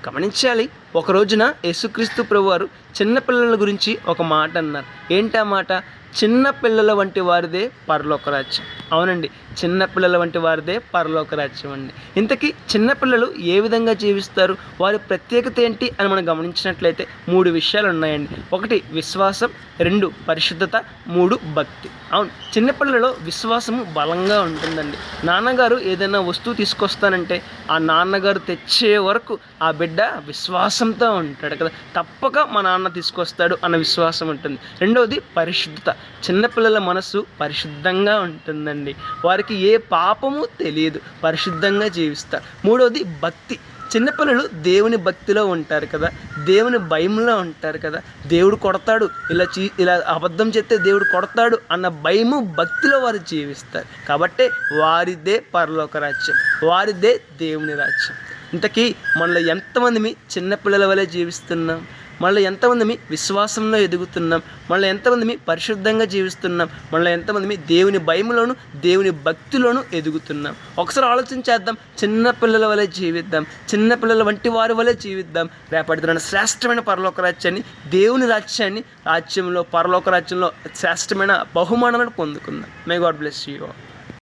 గమనించాలి. ఒక రోజున యేసుక్రీస్తు ప్రభువారు చిన్నపిల్లల గురించి ఒక మాట అన్నారు. ఏంటి ఆ మాట? చిన్న పిల్లల వంటి వారిదే పరలోక రాజ్యం. అవునండి, చిన్నపిల్లల వంటి వారిదే పరలోక రాజ్యం అండి. ఇంతకీ చిన్నపిల్లలు ఏ విధంగా జీవిస్తారు, వారి ప్రత్యేకత ఏంటి అని మనం గమనించినట్లయితే 3 విషయాలు ఉన్నాయండి. 1 విశ్వాసం, 2 పరిశుద్ధత, 3 భక్తి. అవును, చిన్నపిల్లలో విశ్వాసము బలంగా ఉంటుందండి. నాన్నగారు ఏదైనా వస్తువు తీసుకొస్తానంటే ఆ నాన్నగారు తెచ్చే వరకు ఆ బిడ్డ విశ్వాసంతో ఉంటాడు కదా, తప్పక మా నాన్న తీసుకొస్తాడు అన్న విశ్వాసం ఉంటుంది. రెండవది పరిశుద్ధత. చిన్నపిల్లల మనసు పరిశుద్ధంగా ఉంటుందండి. వారికి ఏ పాపము తెలియదు, పరిశుద్ధంగా జీవిస్తారు. మూడవది భక్తి. చిన్నపిల్లలు దేవుని భక్తిలో ఉంటారు కదా, దేవుని భయంలో ఉంటారు కదా. దేవుడు కొడతాడు, ఇలా అబద్ధం చెప్తే దేవుడు కొడతాడు అన్న భయము భక్తిలో వారు జీవిస్తారు. కాబట్టే వారిదే పరలోక రాజ్యం, వారిదే దేవుని రాజ్యం. ఇంతకీ మనలో ఎంతమంది చిన్నపిల్లల వలె జీవిస్తున్నాం? మనలో ఎంతమంది విశ్వాసంలో ఎదుగుతున్నాం? మనలో ఎంతమంది పరిశుద్ధంగా జీవిస్తున్నాం? మనలో ఎంతమంది దేవుని భయంలోను దేవుని భక్తిలోను ఎదుగుతున్నాం? ఒకసారి ఆలోచించేద్దాం. చిన్నపిల్లల వలె జీవిద్దాం, చిన్నపిల్లల వంటి వారి వలె జీవిద్దాం. రేపటి దినాన శ్రేష్టమైన పరలోక రాజ్యాన్ని, దేవుని రాజ్యంలో పరలోక రాజ్యంలో శ్రేష్టమైన బహుమానాలను పొందుకుందాం. May God bless you.